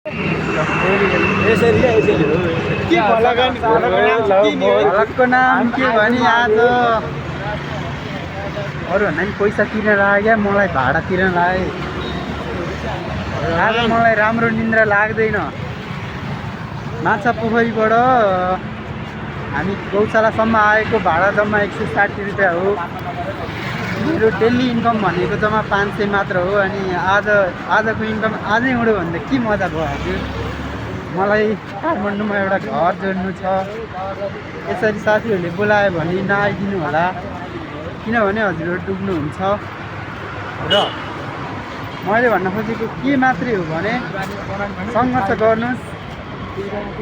भलको नाम के भने आज अरूभन्दा नि पैसा तिर्न लाग्यो मलाई भाडा तिर्न लाग्यो आज मलाई राम्रो निन्द्रा लाग्दैन माछा पोखरीबाट हामी गौशालासम्म आएको भाडा जम्मा 160 रुपियाँ हो मेरो डेली इन्कम भनेको जम्मा 500 मात्र हो अनि आजको इन्कम आजै उड्यो भने के मजा भयो हजुर मलाई काठमाडौँमा एउटा घर जोड्नु छ यसरी साथीहरूले बोलायो भने नआइदिनु होला किनभने हजुरहरू डुब्नुहुन्छ र मैले भन्न खोजेको के मात्रै हो भने सङ्घर्ष गर्नुहोस्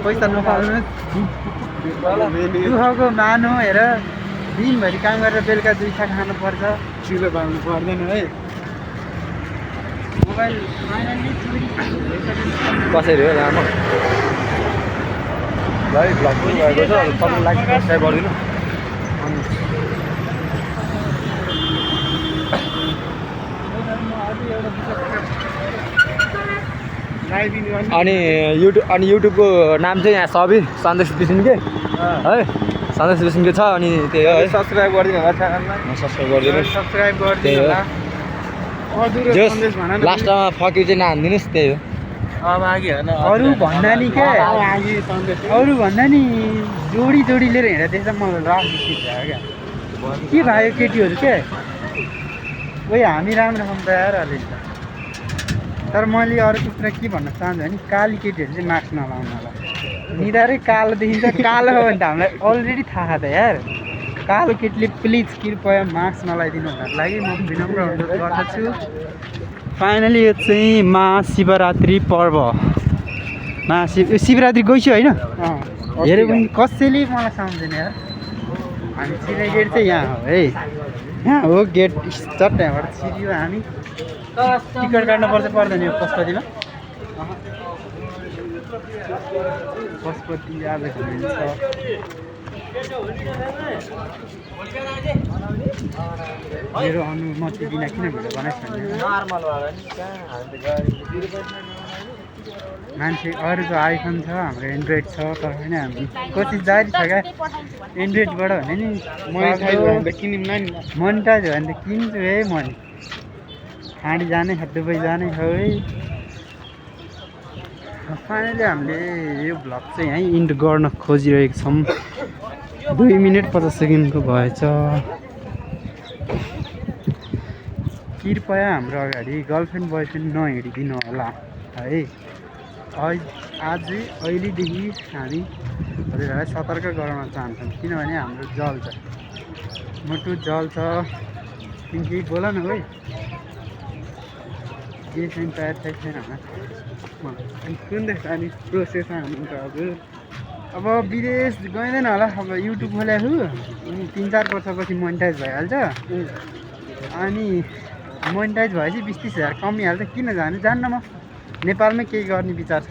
पैसा नपाउनुहोस् दुःखको मानो हेर दिनभरि काम गरेर बेलुका 2 खा खानुपर्छ चिलो पाउनु पर्दैन है मोबाइल कसरी हो लामो भाइ भ्लग पनि भएको छ तपाईँलाई लाइक सब्सक्राइब गरिदिनु अनि युट्युबको नाम चाहिँ यहाँ सबि सन्देश बिसिनके है सन्देश बिसिनके छ अनि त्यही हो है सब्सक्राइब गरिदिनु होला च्यानललाई सब्सक्राइब गरिदिनु सब्सक्राइब गरिदिनु होला लास्टमा फक्यु चाहिँ नहानिदिनुहोस् त्यही हो अरू भन्दा नि क्या अरू भन्दा नि जोडी लिएर हिँडेर त्यसमा मलाई राखिन्छ क्या के भयो केटीहरू क्या ओइ हामी राम्रो छौँ त यार अलि तर मैले अर्को कुरा के भन्न चाहन्छु भने काली केटीहरू चाहिँ मास्क नलाउनु होला निधारै कालो देखिन्छ कालो हो भने त हामीलाई अलरेडी थाहा छ यार कालो केटीले प्लिज कृपया मास्क नलाइदिनु भन्नको लागि म विनम्र अनुरोध गर्दछु फाइनली यो चाहिँ महाशिवरात्रि पर्व शिवरात्रि गइसक्यो होइन हेऱ्यो भने कसैले मलाई सम्झेन यार हामी छिर्ने गेट चाहिँ यहाँ हो है यहाँ हो गेट चट्ट यहाँबाट छिर्यो हामी टिकट काट्नुपर्छ पर्दैन यो पशुपतिमा पशुपति आज घुमिन्छ मेरो अनुमति बिना किन भिडियो बनाइस् भने मान्छे अरूको आइफोन छ हाम्रो एन्ड्रोइड छ तर होइन हामी कोसिस जारी छ क्या एन्ड्रोइडबाट भने नि मोनिटाइज भयो भने त किन्छु है म खाँडी जाने दुबई जाने हो है फाइनली हामीले यो भ्लग चाहिँ यहीँ इन्ड गर्न खोजिरहेको छौँ 2 मिनट 50 सेकेन्डको भएछ कृपया हाम्रो अगाडि गर्लफ्रेन्ड बोयफ्रेन्ड नहिँडिदिनु होला है अहिलेदेखि हामी हजुरहरूलाई सतर्क गराउन चाहन्छौँ किनभने हाम्रो जल्छ मुटु जल्छ केही बोल न है के चाहिँ तयार छैन होला कुन देश अनि प्रोसेसमा हुनुहुन्छ हजुर अब विदेश गइँदैन होला अब युट्युब खोलेको अनि 3-4 वर्षपछि मोनिटाइज भइहाल्छ अनि मोनिटाइज भएपछि 20-30 हजार कमिहाल्छ किन जानु जान्न म नेपालमै केही गर्ने विचार छ